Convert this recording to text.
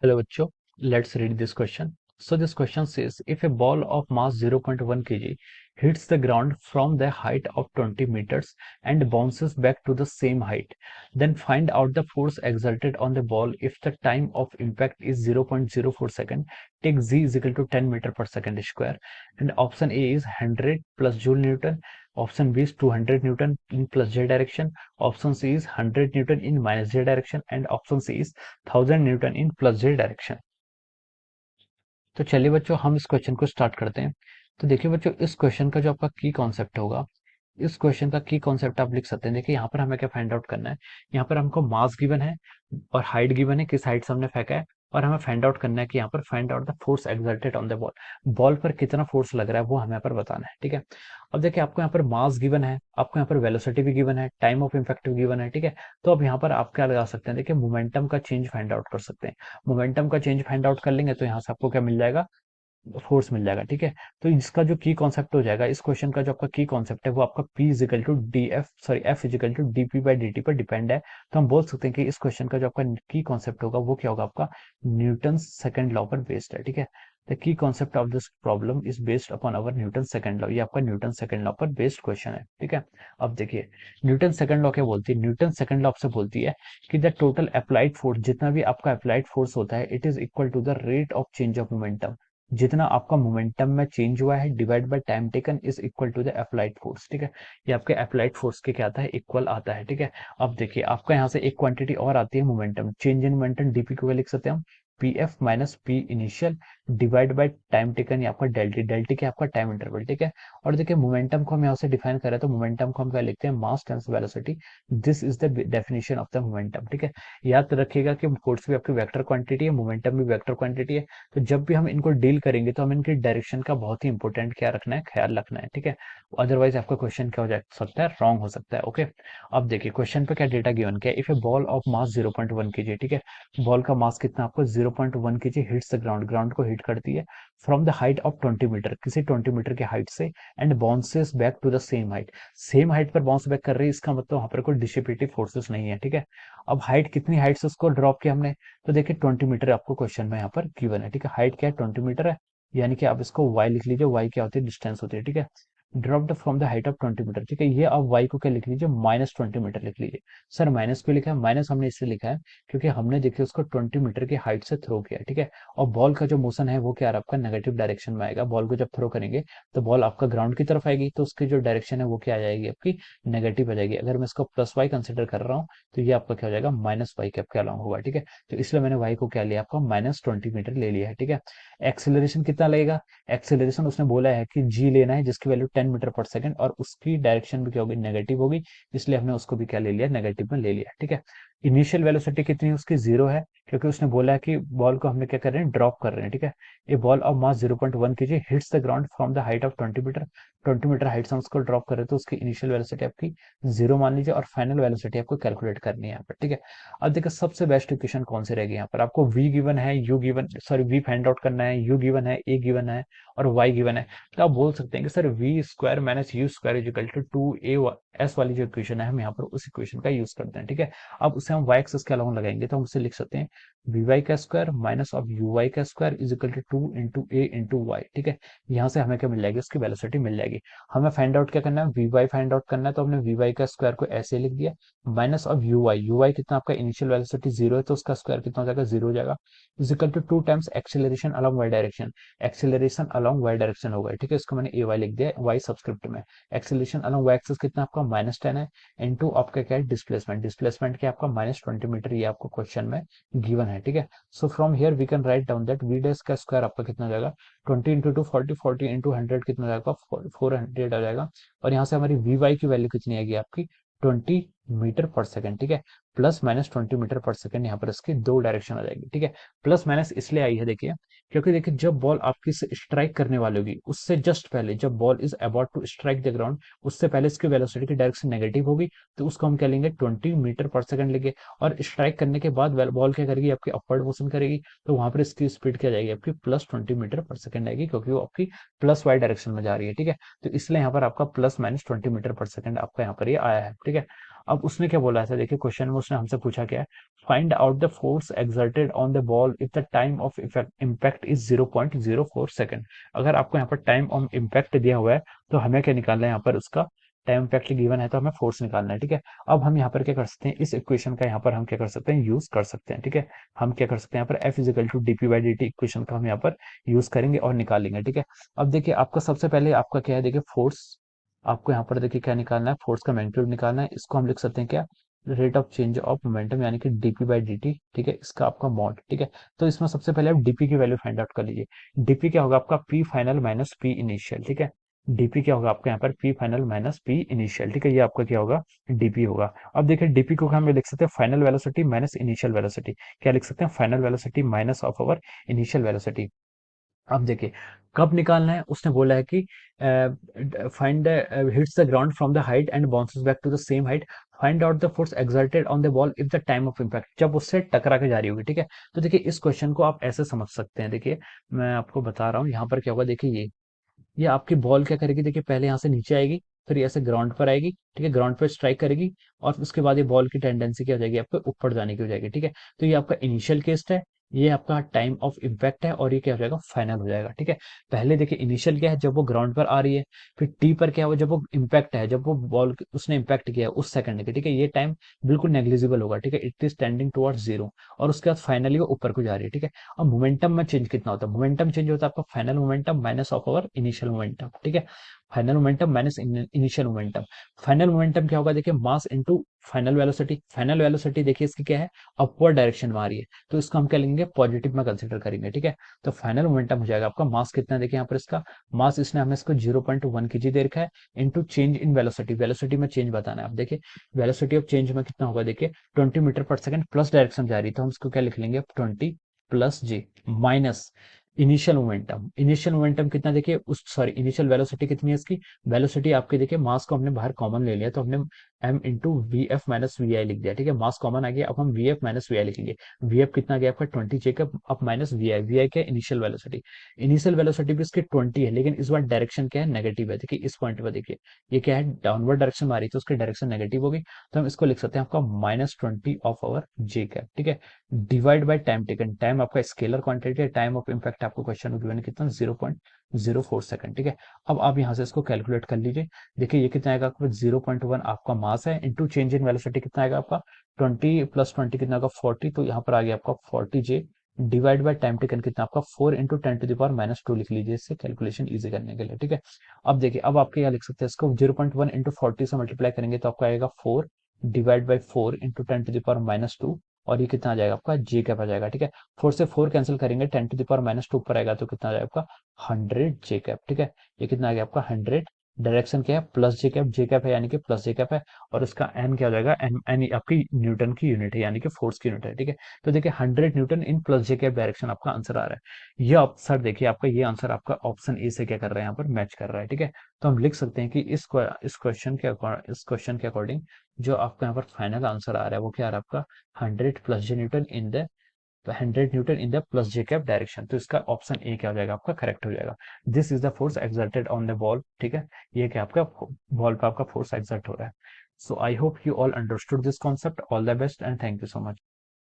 Hello, bachcho. Let's read this question. So this question says, if a ball of mass 0.1 kg hits the ground from the height of 20 meters and bounces back to the same height, then find out the force exerted on the ball if the time of impact is 0.04 second. Take z is equal to 10 meter per second square. And option A is 100 plus Joule Newton. Option B is 200 Newton in plus z direction. Option C is 100 Newton in minus z direction. And option C is 1000 Newton in plus z direction. तो चलिए बच्चों हम इस question को start करते हैं। तो देखिए बच्चों इस क्वेश्चन का जो आपका की कॉन्सेप्ट होगा, इस क्वेश्चन का की कॉन्सेप्ट आप लिख सकते हैं। देखिए यहाँ पर हमें क्या फाइंड आउट करना है, यहाँ पर हमको मास गिवन है और हाइट गिवन है, किस हाइट से हमने फेंका है, और हमें फाइंड आउट करना है कि यहाँ पर find out the force exerted on the ball. Ball पर कितना फोर्स लग रहा है वो हमें यहाँ पर बताना है। ठीक है, अब देखिए आपको यहाँ पर मास गिवन है, आपको यहाँ पर वेलोसिटी भी गिवन है, टाइम ऑफ इम्पैक्ट भी गिवन है। ठीक है, तो अब यहाँ पर आप क्या लगा सकते हैं, देखिए मोमेंटम का चेंज फाइंड आउट कर सकते हैं। मोमेंटम का चेंज फाइंड आउट कर लेंगे तो यहाँ से आपको क्या मिल जाएगा, फोर्स मिल जाएगा। ठीक है, तो इसका जो की कॉन्सेप्ट हो जाएगा, इस क्वेश्चन का जो आपका की कॉन्सेप्ट है वो आपका P equal to d F sorry F equal to d p by d t पर डिपेंड है। तो हम बोल सकते हैं कि इस क्वेश्चन का जो आपका की कॉन्सेप्ट होगा वो क्या होगा, आपका न्यूटन सेकंड लॉ पर बेस्ड है। ठीक है, the key concept of this problem is based upon our Newton second law. ये आपका न्यूटन सेकंड लॉ पर बेस्ड क्वेश्चन है। ठीक है, अब देखिए न्यूटन सेकंड लॉ क्या बोलती है, न्यूटन सेकंड लॉ आपसे बोलती है कि द टोटल अप्लाइड फोर्स, जितना भी आपका अप्लाइड फोर्स होता है, it is equal to the rate of change of momentum. जितना आपका मोमेंटम में चेंज हुआ है divide by time taken is equal to the applied force. ठीक है, ये आपके अप्लाइड फोर्स के क्या आता है, इक्वल आता है। ठीक है, अब देखिए आपका यहाँ से एक क्वांटिटी और आती है momentum, change in momentum DP को क्या लिख सकते हैं हम, P F minus P initial divide by time taken, ये आपका डेल्टी, डेल्टी क्या आपका टाइम इंटरवल। ठीक है, और देखिए मोमेंटम को हम यहाँ से डिफाइन करें तो मोमेंटम को हम क्या लिखते हैं, मास times velocity. This is the definition of the momentum. ठीक है, याद रखिएगा कि फोर्स भी आपकी वेक्टर क्वांटिटी है, मोमेंटम भी वेक्टर क्वांटिटी है। तो जब भी हम इनको डील करेंगे तो हम इनकी डायरेक्शन का बहुत ही इंपॉर्टेंट क्या रखना है, ख्याल रखना है। ठीक है, अदरवाइज आपका क्वेश्चन क्या हो जा सकता है, रॉन्ग हो सकता है। ओके, अब देखिए क्वेश्चन पे क्या डेटा गिवन क्या है, if A ball of mass 0.1 kg। ठीक है, बॉल का मास कितना, आपको 0.1 kg hits the ground, ground को हिट करती है from the height of 20 metre, किसी 20 मीटर की हाइट से, and bounces back to the same height. Same height पर बाउंस बैक कर रही है, इसका मतलब वहां पर कोई डिसिपेटिव फोर्सेस नहीं है। ठीक है, अब हाइट कितनी हाइट से उसको ड्रॉप किया हमने, तो देखिए 20 मीटर आपको क्वेश्चन में यहाँ पर गिवन है। ठीक है, हाइट क्या है, 20 मीटर है, यानी कि आप इसको y लिख लीजिए, y क्या होती है, डिस्टेंस होती है। ठीक है, dropped from the height of 20 metre. ठीक है, ये आप y को क्या लिख लीजिए, -20 मीटर लिख लीजिए। सर माइनस क्यों लिखा है, माइनस हमने इसलिए लिखा है क्योंकि हमने देखिए उसको 20 मीटर की हाइट से थ्रो किया। ठीक है, और बॉल का जो मोशन है वो क्या आपका नेगेटिव डायरेक्शन में आएगा। बॉल को जब थ्रो करेंगे तो बॉल आपका ग्राउंड की तरफ आएगी, तो उसकी जो डायरेक्शन है वो क्या आ जाएगी, आपकी नेगेटिव आ जाएगी। अगर मैं इसको प्लस वाई कंसिडर कर रहा हूँ तो ये आपका क्या हो जाएगा, माइनस वाई के आपके अलॉन्ग होगा। ठीक है, तो इसलिए मैंने वाई को क्या लिया, आपका -20 मीटर ले लिया है। ठीक है, एक्सेलरेशन कितना लगेगा, एक्सेलरेशन उसने बोला है कि जी लेना है जिसकी वैल्यू 10 मीटर पर सेकंड, और उसकी डायरेक्शन भी क्या होगी, नेगेटिव होगी, इसलिए हमने उसको भी क्या ले लिया, नेगेटिव में ले लिया। ठीक है, इनिशियल वेलोसिटी कितनी है उसकी, 0 है, क्योंकि उसने बोला है कि बॉल को हमने क्या कर रहे हैं, ड्रॉप कर रहे हैं। ठीक है, a ball of mass 0.1 kg hits the ground from the height of 20 metre, 20 metre height से हम उसको ड्रॉप कर रहे हैं, तो उसकी इनिशियल वेलोसिटी आपकी 0 मान लीजिए, और फाइनल वेलोसिटी आपको कैलकुलेट करनी है यहाँ पर। ठीक है, अब देखिए सबसे बेस्ट इक्वेशन कौन सी रहेगी, यहाँ पर आपको v गिवन है, u given, sorry v find out करना है, u गिवन है, a गिवन है, और y गिवन है। तो आप बोल सकते हैं कि sir v square minus u square equal to 2a वाली जो इक्वेशन है, हम यहाँ पर उस इक्वेशन का यूज करते हैं। ठीक है, अब उसे हम y एक्सिस के अलाउंग लगाएंगे तो हम उसे लिख सकते हैं vy का स्क्वायर माइनस ऑफ uy का square equal to 2 into a into y। ठीक है, यहाँ से हमें क्या मिल जाएगी, उसकी वेलोसिटी मिल जाएगी। हमें फाइंड आउट क्या करना है, vy फाइंड आउट करना है, तो हमने vy का स्क्वायर को ऐसे लिख दिया, माइनस ऑफ uy कितना, आपका इनिशियल वेलोसिटी 0 है, तो उसका स्क्वायर कितना हो जाएगा, 0 हो जाएगा, equal to 2 times acceleration along y direction. Acceleration along y direction होगा। ठीक है, इसको मैंने ए वाई लिख दिया, वाई सब्सक्रिप्ट में। एक्सेलरेशन अलोंग वाई एक्सिस कितना आपका, -10 है, इनटू आपका क्या है, डिस्प्लेसमेंट, डिस्प्लेसमेंट क्या आपका -20 मीटर, ये आपको क्वेश्चन में गिवन है। ठीक है, so from here we can write down that v dash का स्क्वायर आपका कितना हो जाएगा, 20 इंटू 2 40, 40 इंटू 100 कितना हो जाएगा, 400 आ जाएगा, और यहाँ से हमारी वी वाई की वैल्यू कितनी आएगी आपकी, 20 मीटर पर सेकंड। ठीक है, प्लस माइनस 20 मीटर पर सेकंड, यहाँ पर इसकी दो डायरेक्शन आ जाएगी। ठीक है, प्लस माइनस इसलिए आई है देखिए, क्योंकि देखिए जब बॉल आपकी से स्ट्राइक करने वाली होगी उससे जस्ट पहले, जब ball is about to strike the ground, उससे पहले इसकी वेलोसिटी की डायरेक्शन नेगेटिव होगी, तो उसको हम क्या लेंगे, 20 मीटर पर सेकंड लेंगे, और स्ट्राइक करने के बाद बॉल क्या करेगी, आपकी अपवर्ड मोशन करेगी, तो वहां पर इसकी स्पीड क्या जाएगी, आपकी +20 मीटर पर सेकंड आएगी, क्योंकि वो आपकी प्लस वाई डायरेक्शन में जा रही है। ठीक है, तो इसलिए यहाँ पर आपका +-20 मीटर पर सेकंड आपका यहाँ पर ये आया है। ठीक है, अब उसने क्या बोला है, देखिए क्वेश्चन में उसने हमसे पूछा क्या है, find out the force exerted on the ball if the time of impact is 0.04 second. अगर आपको यहाँ पर टाइम ऑफ इम्पैक्ट दिया हुआ है तो हमें क्या निकालना है, यहाँ पर उसका टाइम इम्पैक्ट गिवन है तो हमें फोर्स निकालना है, ठीक है। अब हम यहाँ पर क्या कर सकते हैं, इस इक्वेशन का यहाँ पर हम क्या कर सकते हैं, यूज कर सकते हैं, ठीक है। हम क्या कर सकते हैं, यहाँ पर F equal to d p by d t equation का हम यहाँ पर यूज करेंगे और निकालेंगे, ठीक है। अब देखिए आपका सबसे पहले आपका क्या है, देखिए फोर्स, आपको यहाँ पर देखिए क्या निकालना है, फोर्स का मैग्नीट्यूड निकालना है। इसको हम लिख सकते हैं क्या, rate of change of momentum यानी कि डीपी बाई डी टी, ठीक है, इसका आपका मॉड, ठीक है। तो इसमें सबसे पहले आप डीपी की वैल्यू फाइंड आउट कर लीजिए। डीपी क्या होगा आपका, P final minus P initial, ठीक है। डीपी क्या होगा आपका यहाँ पर, P final minus P initial, ठीक है, ये आपका क्या होगा, डीपी होगा। अब देखिए डीपी को हम लिख सकते हैं final velocity minus initial velocity, क्या लिख सकते हैं, final velocity minus of our initial velocity. अब देखिए कब निकालना है, उसने बोला है कि find hits the ground from the height and bounces back to the same height, find out the force exerted on the ball if the time of impact, जब उससे टकरा के जा रही होगी, ठीक है। तो देखिए इस क्वेश्चन को आप ऐसे समझ सकते हैं, देखिए मैं आपको बता रहा हूँ यहाँ पर क्या होगा, देखिए ये आपकी बॉल क्या करेगी, देखिए पहले यहाँ से नीचे आएगी, फिर ऐसे ग्राउंड पर आएगी, ठीक है, ग्राउंड पर स्ट्राइक करेगी और उसके बाद ये बॉल की टेंडेंसी क्या हो जाएगी, आपको ऊपर जाने की हो जाएगी, ठीक है। तो ये आपका इनिशियल केस है, ये आपका टाइम ऑफ इम्पैक्ट है और ये क्या हो जाएगा, फाइनल हो जाएगा, ठीक है। पहले देखिए इनिशियल क्या है, जब वो ग्राउंड पर आ रही है, फिर टी पर क्या हुआ, जब वो इम्पैक्ट है, जब वो बॉल उसने इम्पैक्ट किया है उस सेकंड के, ठीक है, ये टाइम बिल्कुल नेग्लिजिबल होगा, ठीक है, it is tending towards zero, और उसके बाद फाइनली वो ऊपर को जा रही है, ठीक है। अब मोमेंटम में चेंज कितना होता है, मोमेंटम चेंज होता है आपका final momentum minus of our initial momentum, ठीक है। Final momentum minus initial momentum, final momentum क्या होगा, देखिए mass into final velocity, final velocity देखिए इसकी क्या है, अपवर्ड डायरेक्शन में आ रही है, तो इसको हम क्या लेंगे, पॉजिटिव में कंसिडर करेंगे, ठीक है। तो फाइनल मोमेंटम हो जाएगा आपका, मास कितना है देखिए यहाँ पर इसका मास, इसने हमें इसको 0.1 kg दे रखा है, into change in velocity, velocity में चेंज बताना है। आप देखिए वेलोसिटी ऑफ चेंज में कितना होगा, देखिए 20 मीटर पर सेकंड प्लस डायरेक्शन जा रही है, तो हम इसको क्या लिख लेंगे, 20 plus J minus initial momentum, initial momentum कितना देखिए उस सॉरी इनिशियल वेलोसिटी कितनी है इसकी, वेलोसिटी आपकी देखिए मास को हमने बाहर कॉमन ले लिया, तो हमने m into v f minus v i लिख दिया, ठीक है, मास कॉमन आ गया, अब हम वी एफ माइनस वी आई लिखेंगे। वी एफ कितना गया आपका 20 जेकब, अब माइनस वी आई क्या इनिशियल वेलोसिटी, इनिशियल वेलोसिटी भी इसकी 20 है, लेकिन इस बार डायरेक्शन क्या है, नेगेटिव है, देखिए इस पॉइंट पर देखिए ये क्या है, डाउनवर्ड डायरेक्शन में आ रही, तो उसकी डायरेक्शन नेगेटिव होगी, तो हम इसको लिख सकते हैं आपका -20 ऑफ आवर जे कैप, ठीक है, divide by time taken, time आपका स्केलर क्वांटिटी है, टाइम ऑफ इम्पैक्ट आपको क्वेश्चन में गिवन है कितना, 0.04 सेकंड, ठीक है। अब आप यहाँ से इसको कैलकुलेट कर लीजिए, देखिए ये कितना आएगा आपका, 0.1 आपका मास है, इंटू चेंज इन वेलोसिटी कितना आएगा आपका, 20 प्लस 20 कितना होगा 40, तो यहाँ पर आ गया आपका 40 जे, डिवाइड बाय टाइम टेकन कितना आपका 4 इंटू 10⁻⁻2 लिख लीजिए, इससे कैलकुलेशन इजी करने के लिए, ठीक है। अब देखिए अब आपके यहाँ लिख सकते हैं इसको, 0.1 इंटू 40 से मल्टीप्लाई करेंगे तो आपका आएगा 4 डिवाइड बाई 4 इंटू 10⁻⁻2, और ये कितना आ जाएगा आपका, जे कैप आ जाएगा, ठीक है। 4 से 4 कैंसिल करेंगे, 10⁻⁻2 ऊपर आएगा तो कितना आ जाएगा आपका 100 जे कैप, ठीक है। ये कितना आ गया आपका 100, डायरेक्शन क्या है प्लस जे कैप है, यानी कि प्लस जे कैप है, और उसका एन क्या हो जाएगा, एन एन आपकी न्यूटन की यूनिट है, यानी कि फोर्स की यूनिट है, ठीक है। तो देखिए 100 Newton in plus J cap direction आपका आंसर आ रहा है। ये आंसर देखिए आपका, ये आंसर आपका ऑप्शन ए से क्या कर रहा है, यहाँ पर मैच कर रहा है, ठीक है। तो हम लिख सकते हैं कि इस क्वेश्चन के अकॉर्डिंग जो आपका यहाँ पर फाइनल आंसर आ रहा है वो क्या आ रहा है आपका, 100 plus J Newton in the 100 Newton in the plus J cap direction, तो इसका ऑप्शन ए क्या हो जाएगा आपका, करेक्ट हो जाएगा। This is the force exerted on the ball, ठीक है, ये क्या आपका बॉल पे आपका फोर्स एक्सर्ट हो रहा है। So I hope you all understood this concept, all the best and thank you so much.